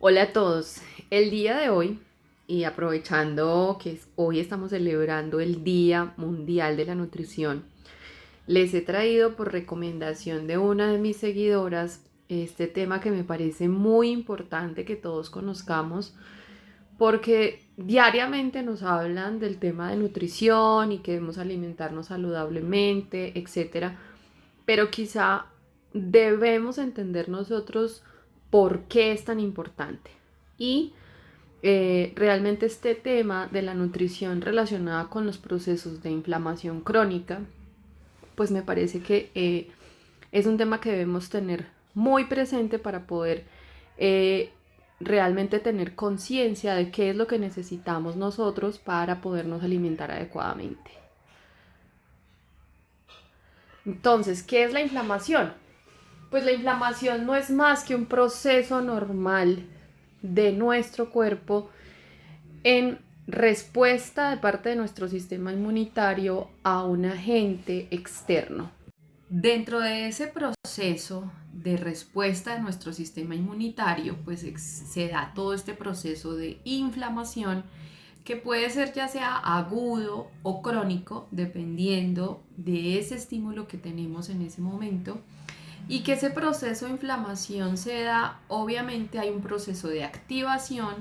Hola a todos. El día de hoy, y aprovechando que hoy estamos celebrando el Día Mundial de la Nutrición, les he traído por recomendación de una de mis seguidoras este tema que me parece muy importante que todos conozcamos porque diariamente nos hablan del tema de nutrición y que debemos alimentarnos saludablemente, etcétera, pero quizá debemos entender nosotros por qué es tan importante. Y realmente este tema de la nutrición relacionada con los procesos de inflamación crónica, pues me parece que es un tema que debemos tener muy presente para poder eh, realmente tener conciencia de qué es lo que necesitamos nosotros para podernos alimentar adecuadamente. Entonces, ¿qué es la inflamación? Pues la inflamación no es más que un proceso normal de nuestro cuerpo en respuesta de parte de nuestro sistema inmunitario a un agente externo. Dentro de ese proceso de respuesta de nuestro sistema inmunitario, pues se da todo este proceso de inflamación que puede ser ya sea agudo o crónico, dependiendo de ese estímulo que tenemos en ese momento. Y que ese proceso de inflamación se da, obviamente hay un proceso de activación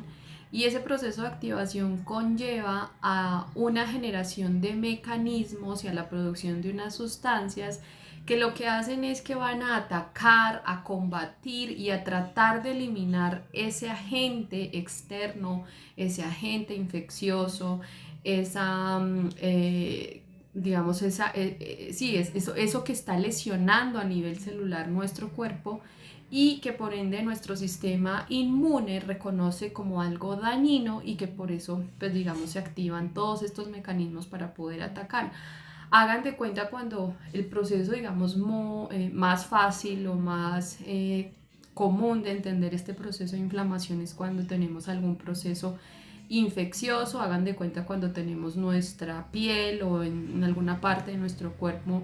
y ese proceso de activación conlleva a una generación de mecanismos y a la producción de unas sustancias que lo que hacen es que van a atacar, a combatir y a tratar de eliminar ese agente externo, ese agente infeccioso, esa digamos, sí, eso que está lesionando a nivel celular nuestro cuerpo y que por ende nuestro sistema inmune reconoce como algo dañino y que por eso, pues digamos, se activan todos estos mecanismos para poder atacar. Hagan de cuenta cuando el proceso, digamos, más fácil o más común de entender este proceso de inflamación es cuando tenemos algún proceso infeccioso. Hagan de cuenta cuando tenemos nuestra piel o en alguna parte de nuestro cuerpo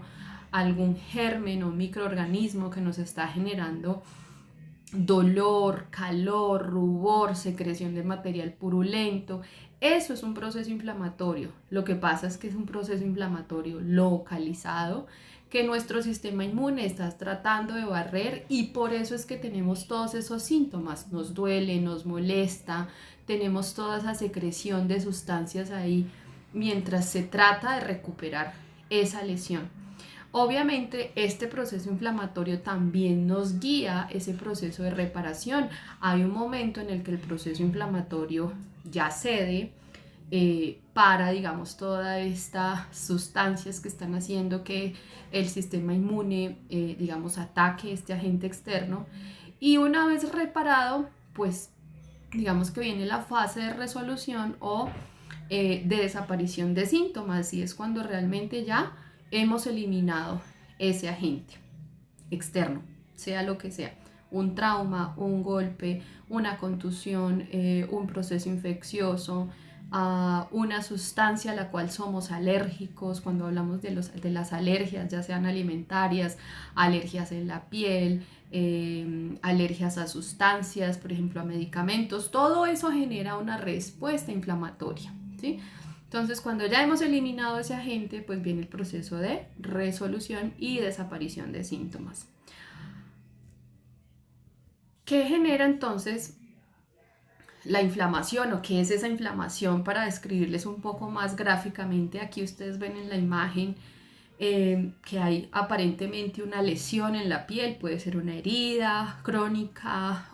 algún germen o microorganismo que nos está generando dolor, calor, rubor, secreción de material purulento. Eso es un proceso inflamatorio. Lo que pasa es que es un proceso inflamatorio localizado que nuestro sistema inmune está tratando de barrer y por eso es que tenemos todos esos síntomas. Nos duele, nos molesta, tenemos toda esa secreción de sustancias ahí mientras se trata de recuperar esa lesión. Obviamente este proceso inflamatorio también nos guía ese proceso de reparación. Hay un momento en el que el proceso inflamatorio ya cede para, digamos, todas estas sustancias que están haciendo que el sistema inmune, digamos, ataque este agente externo. Y una vez reparado, pues, digamos que viene la fase de resolución o de desaparición de síntomas y es cuando realmente ya hemos eliminado ese agente externo, sea lo que sea, un trauma, un golpe, una contusión, un proceso infeccioso, una sustancia a la cual somos alérgicos. Cuando hablamos de las alergias, ya sean alimentarias, alergias en la piel, alergias a sustancias, por ejemplo a medicamentos, todo eso genera una respuesta inflamatoria, ¿sí? Entonces, cuando ya hemos eliminado ese agente, pues viene el proceso de resolución y desaparición de síntomas. ¿Qué genera entonces la inflamación o qué es esa inflamación? Para describirles un poco más gráficamente, aquí ustedes ven en la imagen que hay aparentemente una lesión en la piel, puede ser una herida crónica,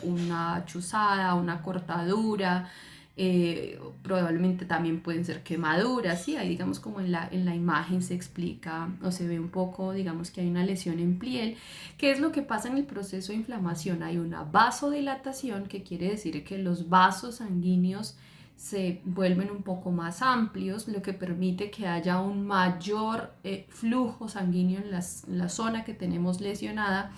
una chuzada, una cortadura, probablemente también pueden ser quemaduras, ¿sí? Ahí digamos como en la imagen se explica o se ve un poco, digamos que hay una lesión en piel. ¿Qué es lo que pasa en el proceso de inflamación? Hay una vasodilatación, que quiere decir que los vasos sanguíneos se vuelven un poco más amplios, lo que permite que haya un mayor flujo sanguíneo en la zona que tenemos lesionada,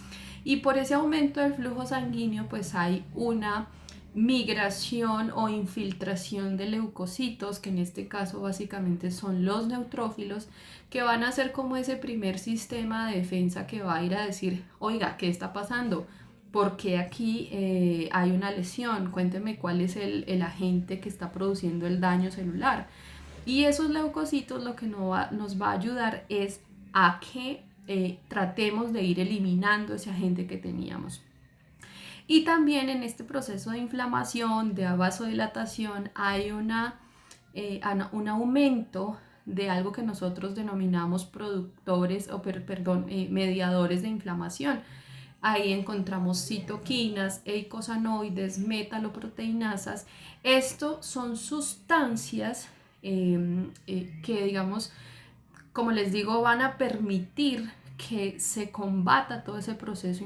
y por ese aumento del flujo sanguíneo pues hay una migración o infiltración de leucocitos, que en este caso básicamente son los neutrófilos, que van a ser como ese primer sistema de defensa que va a ir a decir, oiga, ¿qué está pasando? ¿Por qué aquí hay una lesión? Cuénteme cuál es el agente que está produciendo el daño celular. Y esos leucocitos lo que nos va a ayudar es a que tratemos de ir eliminando ese agente que teníamos. Y también en este proceso de inflamación, de vasodilatación, hay un aumento de algo que nosotros denominamos productores o mediadores de inflamación. Ahí encontramos citoquinas, eicosanoides, metaloproteinasas. Estos son sustancias que, digamos, como les digo, van a permitir que se combata todo ese proceso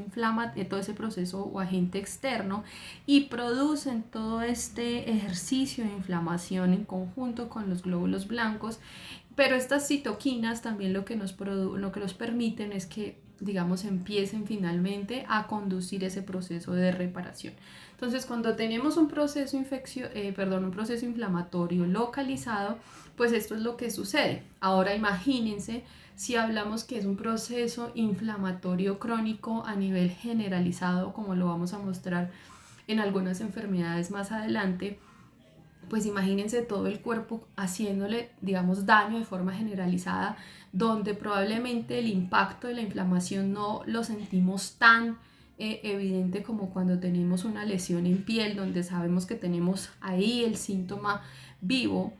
todo ese proceso o agente externo, y producen todo este ejercicio de inflamación en conjunto con los glóbulos blancos. Pero estas citoquinas también lo que nos permiten es que, digamos, empiecen finalmente a conducir ese proceso de reparación. Entonces, cuando tenemos un proceso inflamatorio localizado, pues esto es lo que sucede. Ahora imagínense si hablamos que es un proceso inflamatorio crónico a nivel generalizado, como lo vamos a mostrar en algunas enfermedades más adelante. Pues imagínense todo el cuerpo haciéndole, digamos, daño de forma generalizada, donde probablemente el impacto de la inflamación no lo sentimos tan evidente como cuando tenemos una lesión en piel, donde sabemos que tenemos ahí el síntoma vivo.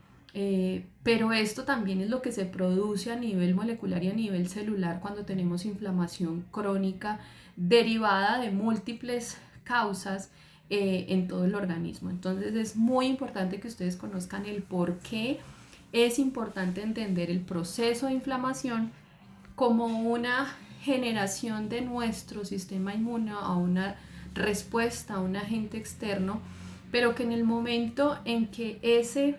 Pero esto también es lo que se produce a nivel molecular y a nivel celular cuando tenemos inflamación crónica derivada de múltiples causas en todo el organismo. Entonces es muy importante que ustedes conozcan el por qué es importante entender el proceso de inflamación como una generación de nuestro sistema inmune a una respuesta a un agente externo, pero que en el momento en que ese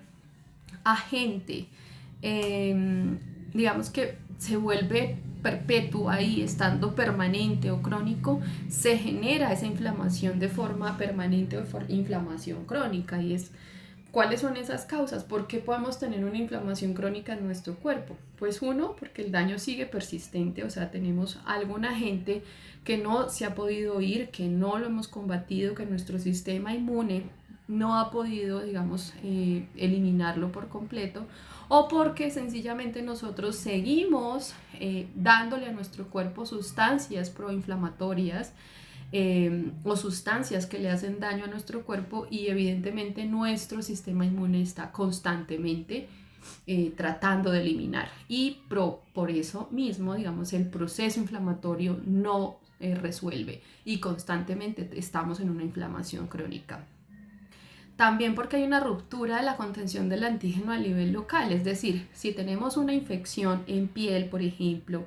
agente, digamos que se vuelve perpetuo ahí, estando permanente o crónico, se genera esa inflamación de forma permanente o inflamación crónica. Y es, ¿cuáles son esas causas? ¿Por qué podemos tener una inflamación crónica en nuestro cuerpo? Pues uno, porque el daño sigue persistente, o sea, tenemos algún agente que no se ha podido ir, que no lo hemos combatido, que nuestro sistema inmune no ha podido, digamos, eliminarlo por completo, o porque sencillamente nosotros seguimos dándole a nuestro cuerpo sustancias proinflamatorias o sustancias que le hacen daño a nuestro cuerpo, y evidentemente nuestro sistema inmune está constantemente tratando de eliminar, y por eso mismo, digamos, el proceso inflamatorio no resuelve y constantemente estamos en una inflamación crónica. También porque hay una ruptura de la contención del antígeno a nivel local, es decir, si tenemos una infección en piel, por ejemplo,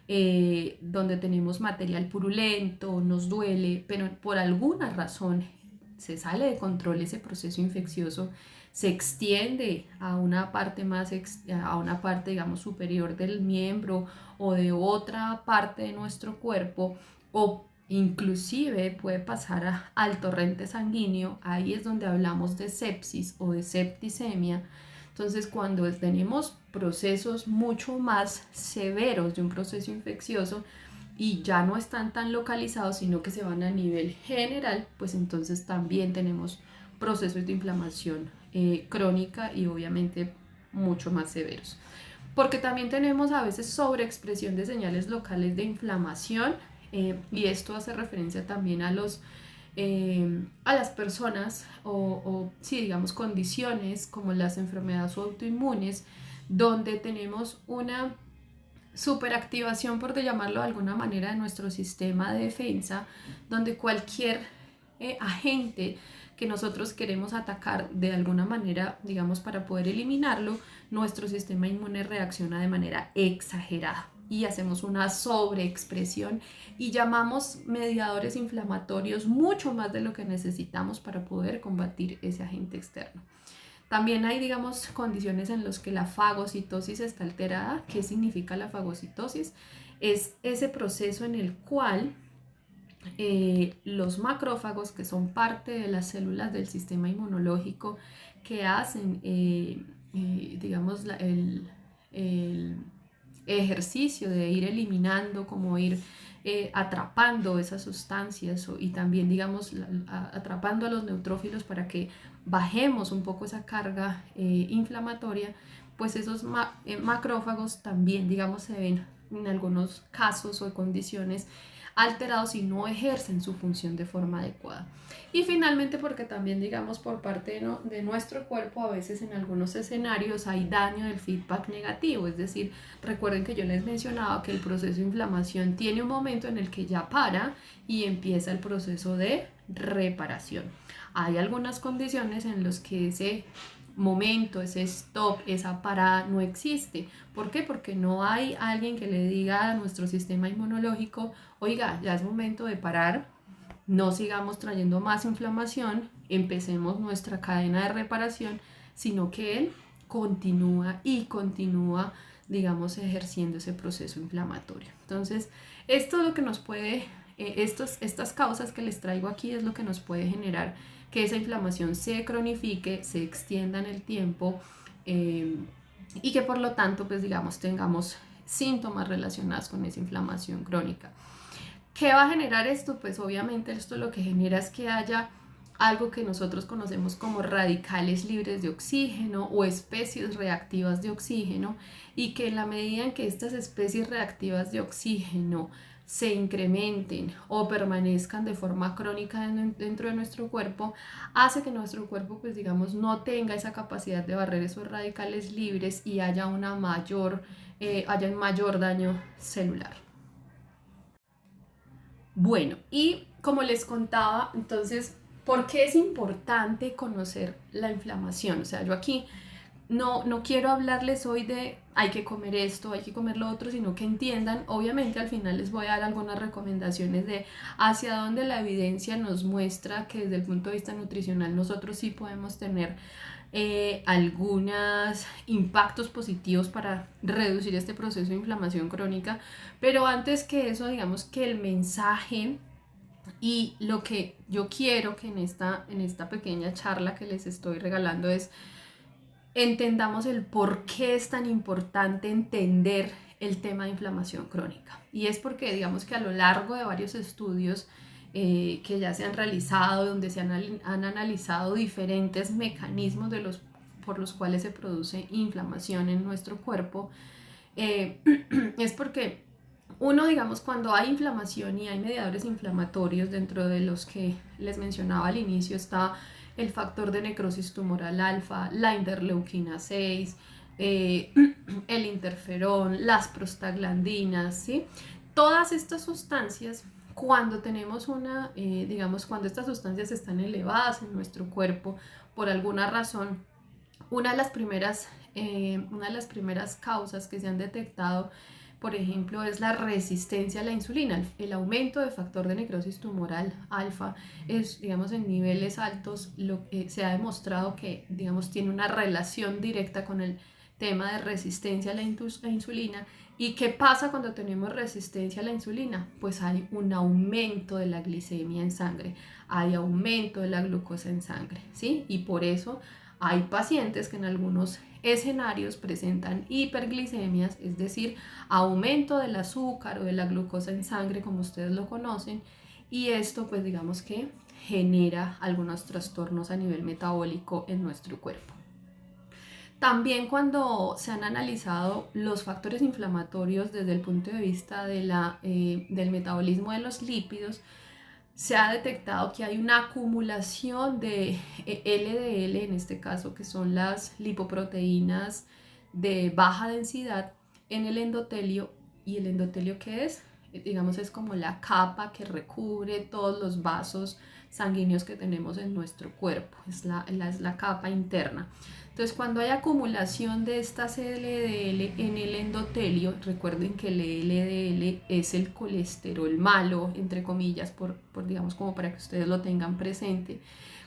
donde tenemos material purulento, nos duele, pero por alguna razón se sale de control ese proceso infeccioso, se extiende a una parte digamos, superior del miembro o de otra parte de nuestro cuerpo, o inclusive puede pasar al torrente sanguíneo. Ahí es donde hablamos de sepsis o de septicemia. Entonces, cuando tenemos procesos mucho más severos de un proceso infeccioso y ya no están tan localizados, sino que se van a nivel general, pues entonces también tenemos procesos de inflamación crónica, y obviamente mucho más severos. Porque también tenemos a veces sobreexpresión de señales locales de inflamación, y esto hace referencia también a las personas sí, digamos, condiciones como las enfermedades autoinmunes, donde tenemos una superactivación, por llamarlo de alguna manera, de nuestro sistema de defensa, donde cualquier agente que nosotros queremos atacar de alguna manera, digamos, para poder eliminarlo, nuestro sistema inmune reacciona de manera exagerada y hacemos una sobreexpresión y llamamos mediadores inflamatorios mucho más de lo que necesitamos para poder combatir ese agente externo. También hay, digamos, condiciones en las que la fagocitosis está alterada. ¿Qué significa la fagocitosis? Es ese proceso en el cual los macrófagos, que son parte de las células del sistema inmunológico, que hacen, digamos, el ejercicio de ir eliminando, como ir atrapando esas sustancias y también, digamos, atrapando a los neutrófilos para que bajemos un poco esa carga inflamatoria, pues esos macrófagos también, digamos, se ven en algunos casos o condiciones alterados y no ejercen su función de forma adecuada. Y finalmente porque también, digamos, por parte de nuestro cuerpo, a veces en algunos escenarios hay daño del feedback negativo, es decir, recuerden que yo les mencionaba que el proceso de inflamación tiene un momento en el que ya para y empieza el proceso de reparación. Hay algunas condiciones en las que ese momento, ese stop, esa parada no existe. ¿Por qué? Porque no hay alguien que le diga a nuestro sistema inmunológico, oiga, ya es momento de parar, no sigamos trayendo más inflamación, empecemos nuestra cadena de reparación, sino que él continúa y continúa, digamos, ejerciendo ese proceso inflamatorio. Entonces, esto es lo que nos puede, estas causas que les traigo aquí es lo que nos puede generar que esa inflamación se cronifique, se extienda en el tiempo y que por lo tanto, pues digamos, tengamos síntomas relacionados con esa inflamación crónica. ¿Qué va a generar esto? Pues obviamente esto lo que genera es que haya algo que nosotros conocemos como radicales libres de oxígeno o especies reactivas de oxígeno, y que en la medida en que estas especies reactivas de oxígeno se incrementen o permanezcan de forma crónica dentro de nuestro cuerpo, hace que nuestro cuerpo, pues digamos, no tenga esa capacidad de barrer esos radicales libres y haya un mayor daño celular. Bueno, y como les contaba, entonces, ¿por qué es importante conocer la inflamación? O sea, yo aquí no quiero hablarles hoy de hay que comer esto, hay que comer lo otro, sino que entiendan, obviamente al final les voy a dar algunas recomendaciones de hacia dónde la evidencia nos muestra que desde el punto de vista nutricional nosotros sí podemos tener algunos impactos positivos para reducir este proceso de inflamación crónica. Pero antes que eso, digamos que el mensaje y lo que yo quiero que en esta pequeña charla que les estoy regalando es entendamos el por qué es tan importante entender el tema de inflamación crónica. Y es porque digamos que a lo largo de varios estudios que ya se han realizado, donde se han analizado diferentes mecanismos por los cuales se produce inflamación en nuestro cuerpo, es porque uno, digamos, cuando hay inflamación y hay mediadores inflamatorios, dentro de los que les mencionaba al inicio está el factor de necrosis tumoral alfa, la interleuquina 6, el interferón, las prostaglandinas, ¿sí? Todas estas sustancias, cuando tenemos digamos, cuando estas sustancias están elevadas en nuestro cuerpo, por alguna razón, una de las primeras causas que se han detectado, por ejemplo, es la resistencia a la insulina. El aumento de factor de necrosis tumoral alfa es, digamos, en niveles altos, se ha demostrado que, digamos, tiene una relación directa con el tema de resistencia a la insulina. ¿Y qué pasa cuando tenemos resistencia a la insulina? Pues hay un aumento de la glicemia en sangre, hay aumento de la glucosa en sangre, ¿sí? Y por eso hay pacientes que en algunos escenarios presentan hiperglicemias, es decir, aumento del azúcar o de la glucosa en sangre, como ustedes lo conocen, y esto pues digamos que genera algunos trastornos a nivel metabólico en nuestro cuerpo. También cuando se han analizado los factores inflamatorios desde el punto de vista del metabolismo de los lípidos, se ha detectado que hay una acumulación de LDL, en este caso, que son las lipoproteínas de baja densidad en el endotelio. ¿Y el endotelio qué es? Digamos, es como la capa que recubre todos los vasos sanguíneos que tenemos en nuestro cuerpo, es la capa interna. Entonces, cuando hay acumulación de estas LDL en el endotelio, recuerden que el LDL es el colesterol malo, entre comillas, digamos, como para que ustedes lo tengan presente.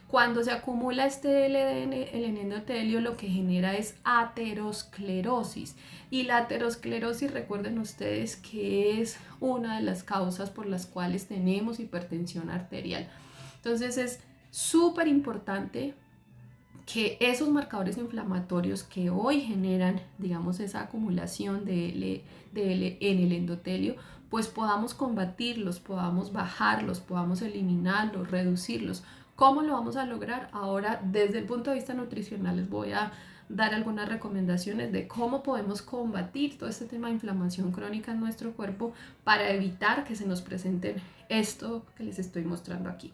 Cuando se acumula este LDL en el endotelio, lo que genera es aterosclerosis. Y la aterosclerosis, recuerden ustedes que es una de las causas por las cuales tenemos hipertensión arterial. Entonces es súper importante que esos marcadores inflamatorios que hoy generan, digamos, esa acumulación de LDL en el endotelio, pues podamos combatirlos, podamos bajarlos, podamos eliminarlos, reducirlos. ¿Cómo lo vamos a lograr? Ahora, desde el punto de vista nutricional, les voy a dar algunas recomendaciones de cómo podemos combatir todo este tema de inflamación crónica en nuestro cuerpo para evitar que se nos presenten esto que les estoy mostrando aquí.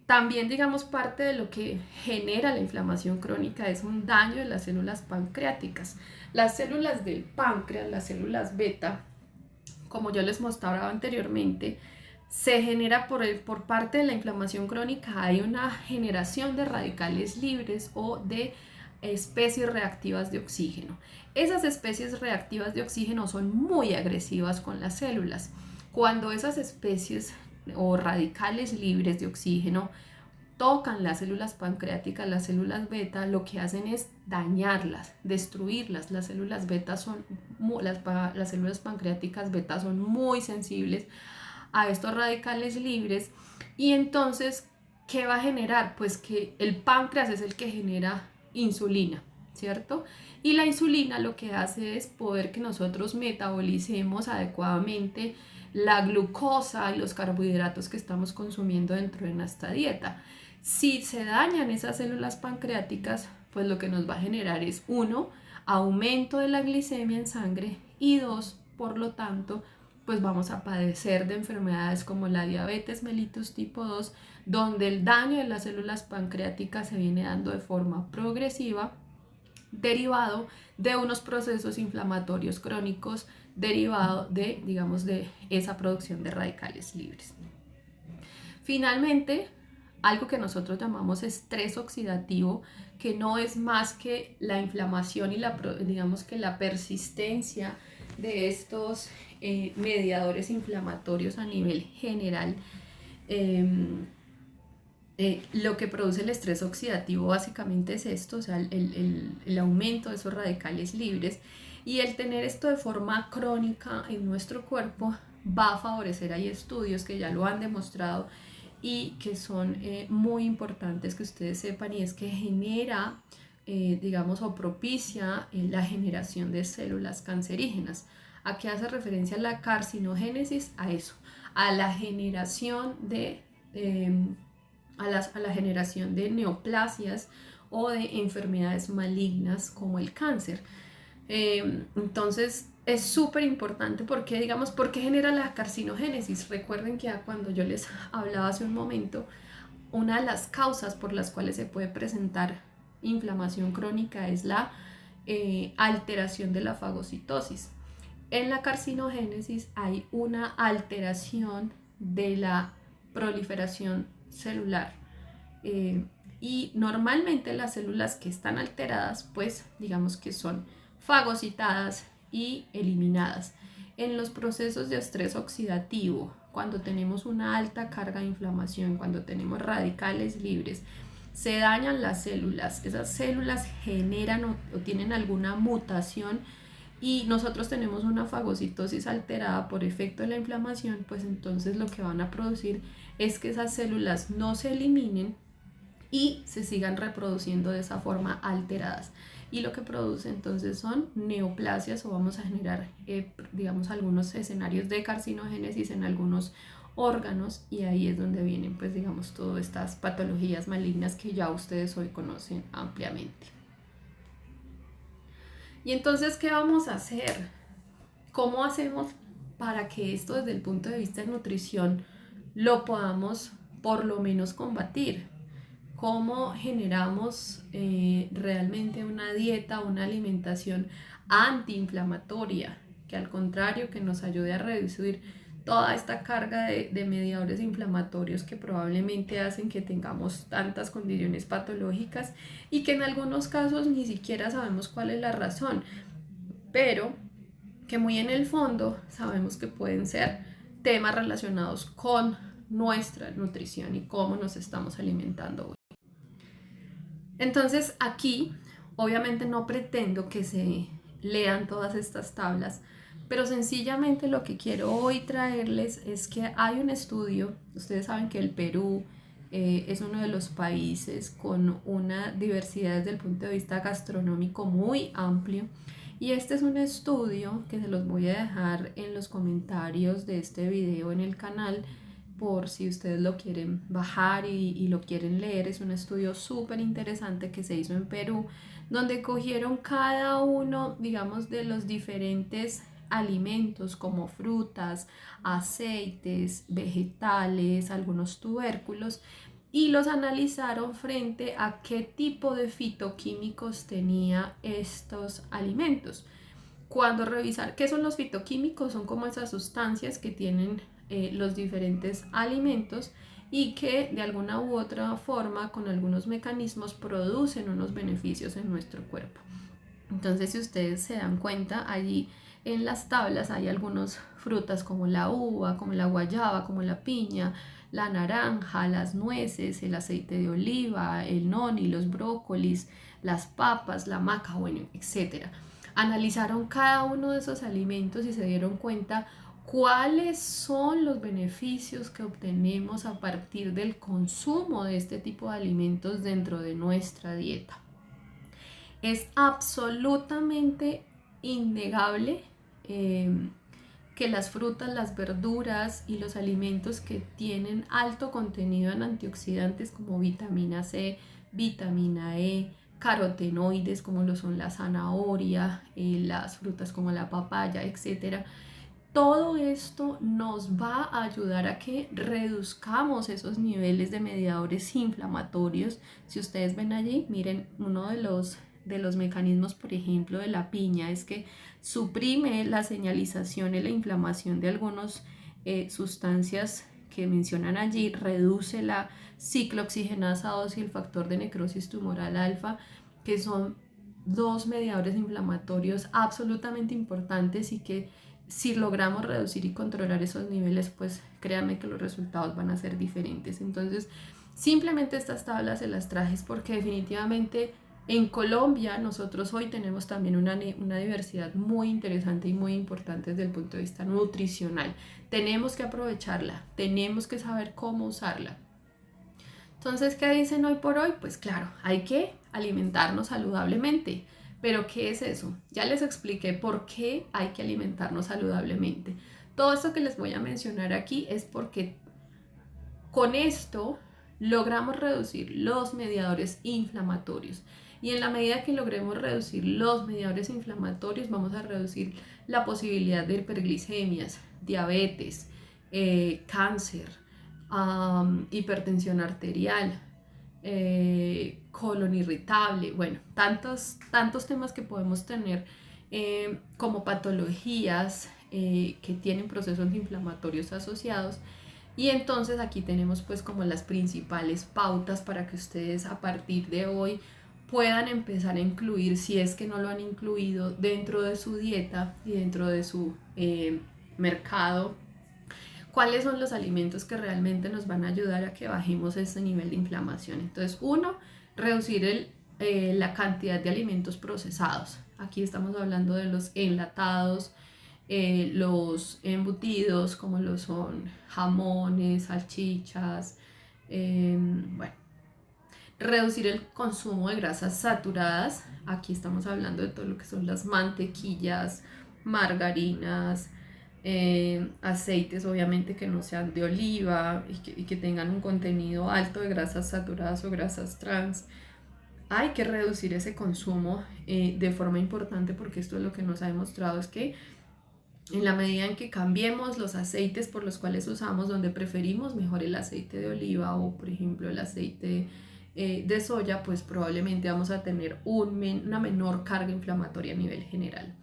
También, digamos, parte de lo que genera la inflamación crónica es un daño de las células pancreáticas. Las células del páncreas, las células beta, como yo les mostraba anteriormente, se genera por parte de la inflamación crónica. Hay una generación de radicales libres o de especies reactivas de oxígeno. Esas especies reactivas de oxígeno son muy agresivas con las células. Cuando esas especies o radicales libres de oxígeno tocan las células pancreáticas, las células beta, lo que hacen es dañarlas, destruirlas. Las células beta son, las células pancreáticas beta son muy sensibles a estos radicales libres, y entonces, ¿qué va a generar? Pues que el páncreas es el que genera insulina, ¿cierto? Y la insulina lo que hace es poder que nosotros metabolicemos adecuadamente la glucosa y los carbohidratos que estamos consumiendo dentro de nuestra dieta. Si se dañan esas células pancreáticas, pues lo que nos va a generar es, uno, aumento de la glicemia en sangre, y dos, por lo tanto, pues vamos a padecer de enfermedades como la diabetes mellitus tipo 2, donde el daño de las células pancreáticas se viene dando de forma progresiva, derivado de unos procesos inflamatorios crónicos, derivado de, digamos, de esa producción de radicales libres. Finalmente, algo que nosotros llamamos estrés oxidativo, que no es más que la inflamación y digamos que la persistencia de estos mediadores inflamatorios a nivel general. Lo que produce el estrés oxidativo básicamente es esto, o sea, el aumento de esos radicales libres, y el tener esto de forma crónica en nuestro cuerpo va a favorecer. Hay estudios que ya lo han demostrado y que son muy importantes que ustedes sepan, y es que genera, digamos, o propicia la generación de células cancerígenas. ¿A qué hace referencia la carcinogénesis? A eso, a la generación de, a la generación de neoplasias o de enfermedades malignas como el cáncer. Entonces es súper importante porque, digamos, ¿por qué genera la carcinogénesis? Recuerden que cuando yo les hablaba hace un momento, una de las causas por las cuales se puede presentar inflamación crónica es la alteración de la fagocitosis. En la carcinogénesis hay una alteración de la proliferación celular, y normalmente las células que están alteradas, pues digamos que son fagocitadas y eliminadas. En los procesos de estrés oxidativo, cuando tenemos una alta carga de inflamación, cuando tenemos radicales libres, se dañan las células, esas células generan o tienen alguna mutación, y nosotros tenemos una fagocitosis alterada por efecto de la inflamación, pues entonces lo que van a producir es que esas células no se eliminen y se sigan reproduciendo de esa forma alteradas, y lo que produce entonces son neoplasias, o vamos a generar digamos algunos escenarios de carcinogénesis en algunos órganos, y ahí es donde vienen, pues digamos, todas estas patologías malignas que ya ustedes hoy conocen ampliamente. Y entonces, ¿qué vamos a hacer? ¿Cómo hacemos para que esto desde el punto de vista de nutrición lo podamos por lo menos combatir? ¿Cómo generamos realmente una dieta, una alimentación antiinflamatoria, que al contrario, que nos ayude a reducir toda esta carga de mediadores inflamatorios que probablemente hacen que tengamos tantas condiciones patológicas, y que en algunos casos ni siquiera sabemos cuál es la razón, pero que muy en el fondo sabemos que pueden ser temas relacionados con nuestra nutrición y cómo nos estamos alimentando hoy? Entonces aquí obviamente no pretendo que se lean todas estas tablas, pero sencillamente lo que quiero hoy traerles es que hay un estudio. Ustedes saben que el Perú es uno de los países con una diversidad desde el punto de vista gastronómico muy amplio, Y este es un estudio que se los voy a dejar en los comentarios de este video en el canal por si ustedes lo quieren bajar y lo quieren leer. Es un estudio súper interesante que se hizo en Perú, donde cogieron cada uno, digamos, de los diferentes alimentos como frutas, aceites, vegetales, algunos tubérculos, y los analizaron frente a qué tipo de fitoquímicos tenía estos alimentos. Cuando revisar qué son los fitoquímicos, son como esas sustancias que tienen los diferentes alimentos y que de alguna u otra forma, con algunos mecanismos, producen unos beneficios en nuestro cuerpo. Entonces, si ustedes se dan cuenta, allí en las tablas hay algunas frutas como la uva, como la guayaba, como la piña, la naranja, las nueces, el aceite de oliva, el noni, los brócolis, las papas, la maca, bueno, etc. Analizaron cada uno de esos alimentos y se dieron cuenta cuáles son los beneficios que obtenemos a partir del consumo de este tipo de alimentos dentro de nuestra dieta. Es absolutamente innegable que las frutas, las verduras y los alimentos que tienen alto contenido en antioxidantes como vitamina C, vitamina E, carotenoides como lo son la zanahoria, las frutas como la papaya, etc. Todo esto nos va a ayudar a que reduzcamos esos niveles de mediadores inflamatorios. Si ustedes ven allí, miren, uno de los mecanismos, por ejemplo, de la piña es que suprime la señalización y la inflamación de algunas sustancias que mencionan allí, reduce la ciclooxigenasa 2 y el factor de necrosis tumoral alfa, que son dos mediadores inflamatorios absolutamente importantes y que si logramos reducir y controlar esos niveles, pues créanme que los resultados van a ser diferentes. Entonces, simplemente estas tablas se las traje porque definitivamente en Colombia nosotros hoy tenemos también una diversidad muy interesante y muy importante desde el punto de vista nutricional. Tenemos que aprovecharla, tenemos que saber cómo usarla. Entonces, ¿qué dicen hoy por hoy? Pues claro, hay que alimentarnos saludablemente. Pero ¿qué es eso? Ya les expliqué por qué hay que alimentarnos saludablemente. Todo esto que les voy a mencionar aquí es porque con esto logramos reducir los mediadores inflamatorios. Y en la medida que logremos reducir los mediadores inflamatorios, vamos a reducir la posibilidad de hiperglicemias, diabetes, cáncer, hipertensión arterial, colon irritable, bueno, tantos temas que podemos tener como patologías que tienen procesos inflamatorios asociados. Y entonces aquí tenemos pues como las principales pautas para que ustedes a partir de hoy puedan empezar a incluir, si es que no lo han incluido, dentro de su dieta y dentro de su mercado, cuáles son los alimentos que realmente nos van a ayudar a que bajemos ese nivel de inflamación. Entonces, uno, reducir la cantidad de alimentos procesados. Aquí estamos hablando de los enlatados, los embutidos como lo son jamones, salchichas, bueno. Reducir el consumo de grasas saturadas. Aquí estamos hablando de todo lo que son las mantequillas, margarinas, aceites obviamente que no sean de oliva y que tengan un contenido alto de grasas saturadas o grasas trans. Hay que reducir ese consumo de forma importante porque esto es lo que nos ha demostrado es que en la medida en que cambiemos los aceites por los cuales usamos, donde preferimos mejor el aceite de oliva o por ejemplo el aceite de soya, pues probablemente vamos a tener una menor carga inflamatoria a nivel general.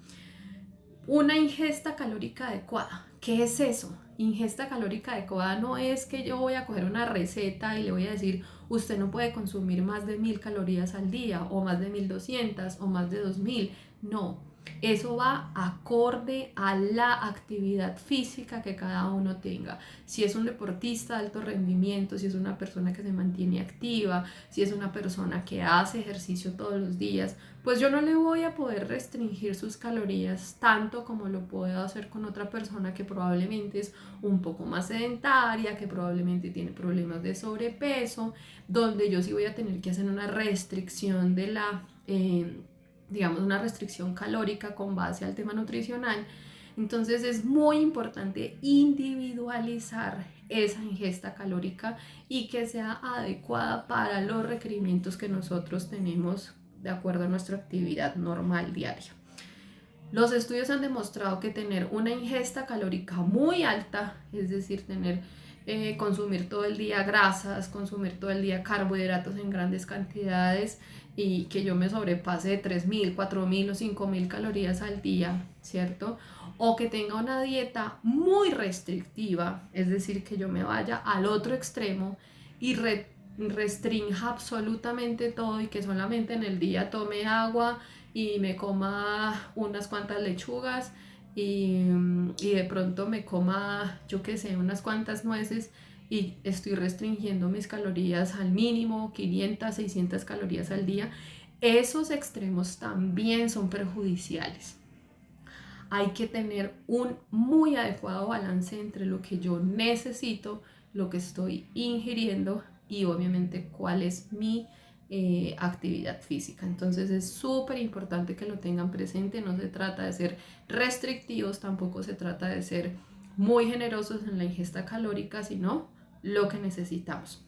Una ingesta calórica adecuada. ¿Qué es eso? Ingesta calórica adecuada no es que yo voy a coger una receta y le voy a decir usted no puede consumir más de 1000 calorías al día o más de 1200 o más de 2000. No, eso va acorde a la actividad física que cada uno tenga. Si es un deportista de alto rendimiento, si es una persona que se mantiene activa, si es una persona que hace ejercicio todos los días, pues yo no le voy a poder restringir sus calorías tanto como lo puedo hacer con otra persona que probablemente es un poco más sedentaria, que probablemente tiene problemas de sobrepeso, donde yo sí voy a tener que hacer una restricción digamos, una restricción calórica con base al tema nutricional. Entonces es muy importante individualizar esa ingesta calórica y que sea adecuada para los requerimientos que nosotros tenemos de acuerdo a nuestra actividad normal diaria. Los estudios han demostrado que tener una ingesta calórica muy alta, es decir, consumir todo el día grasas, consumir todo el día carbohidratos en grandes cantidades y que yo me sobrepase de 3.000, 4.000 o 5.000 calorías al día, ¿cierto? O que tenga una dieta muy restrictiva, es decir, que yo me vaya al otro extremo y restrinja absolutamente todo y que solamente en el día tome agua y me coma unas cuantas lechugas y de pronto me coma, yo qué sé, unas cuantas nueces y estoy restringiendo mis calorías al mínimo, 500, 600 calorías al día. Esos extremos también son perjudiciales. Hay que tener un muy adecuado balance entre lo que yo necesito, lo que estoy ingiriendo y obviamente cuál es mi actividad física. Entonces es súper importante que lo tengan presente. No se trata de ser restrictivos, tampoco se trata de ser muy generosos en la ingesta calórica, sino lo que necesitamos.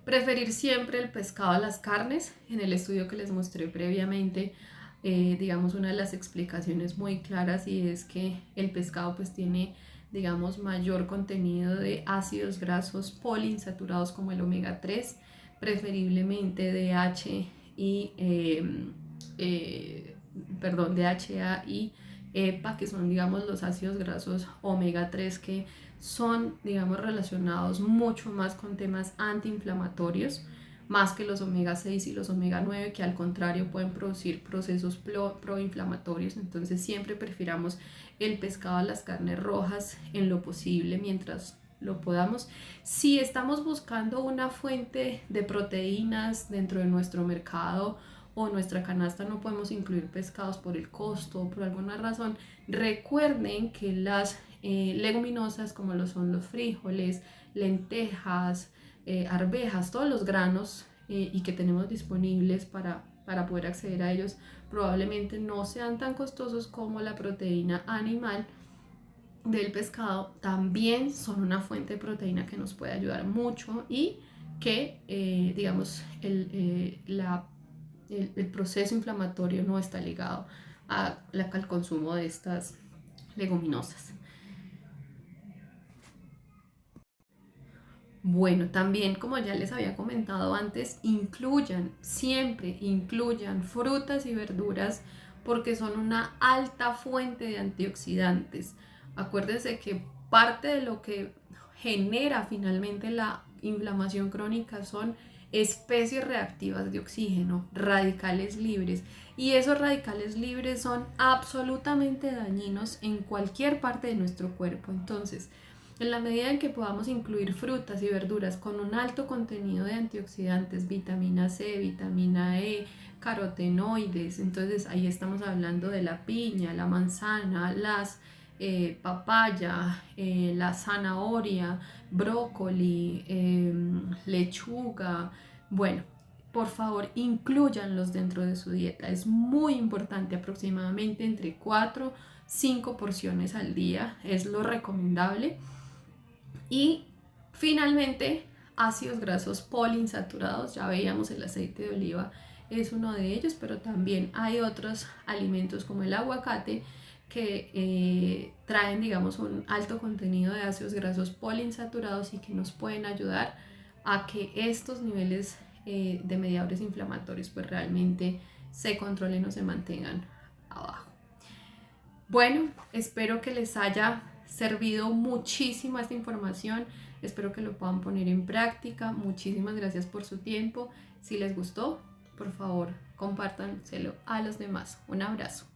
Preferir siempre el pescado a las carnes. En el estudio que les mostré previamente, digamos, una de las explicaciones muy claras y es que el pescado pues tiene, digamos, mayor contenido de ácidos grasos poliinsaturados como el omega 3, preferiblemente DH y, DHA y EPA, que son, digamos, los ácidos grasos omega 3 que son, digamos, relacionados mucho más con temas antiinflamatorios, más que los omega 6 y los omega 9, que al contrario pueden producir procesos proinflamatorios. Entonces siempre prefiramos el pescado a las carnes rojas en lo posible mientras lo podamos. Si estamos buscando una fuente de proteínas dentro de nuestro mercado o nuestra canasta no podemos incluir pescados por el costo o por alguna razón, recuerden que las leguminosas como lo son los frijoles, lentejas, arvejas, todos los granos y que tenemos disponibles para poder acceder a ellos probablemente no sean tan costosos como la proteína animal del pescado. También son una fuente de proteína que nos puede ayudar mucho y que digamos el proceso inflamatorio no está ligado al consumo de estas leguminosas. Bueno, también como ya les había comentado antes, siempre incluyan frutas y verduras porque son una alta fuente de antioxidantes. Acuérdense que parte de lo que genera finalmente la inflamación crónica son especies reactivas de oxígeno, radicales libres, y esos radicales libres son absolutamente dañinos en cualquier parte de nuestro cuerpo. Entonces, en la medida en que podamos incluir frutas y verduras con un alto contenido de antioxidantes, vitamina C, vitamina E, carotenoides, entonces ahí estamos hablando de la piña, la manzana, las papaya, la zanahoria, brócoli, lechuga. Bueno, por favor, inclúyanlos dentro de su dieta. Es muy importante, aproximadamente entre 4 5 porciones al día es lo recomendable. Y finalmente, ácidos grasos poliinsaturados, ya veíamos el aceite de oliva es uno de ellos, pero también hay otros alimentos como el aguacate que traen, digamos, un alto contenido de ácidos grasos poliinsaturados y que nos pueden ayudar a que estos niveles de mediadores inflamatorios pues realmente se controlen o se mantengan abajo. Bueno, espero que les haya servido muchísimo esta información. Espero que lo puedan poner en práctica. Muchísimas gracias por su tiempo. Si les gustó, por favor, compártanselo a los demás. Un abrazo.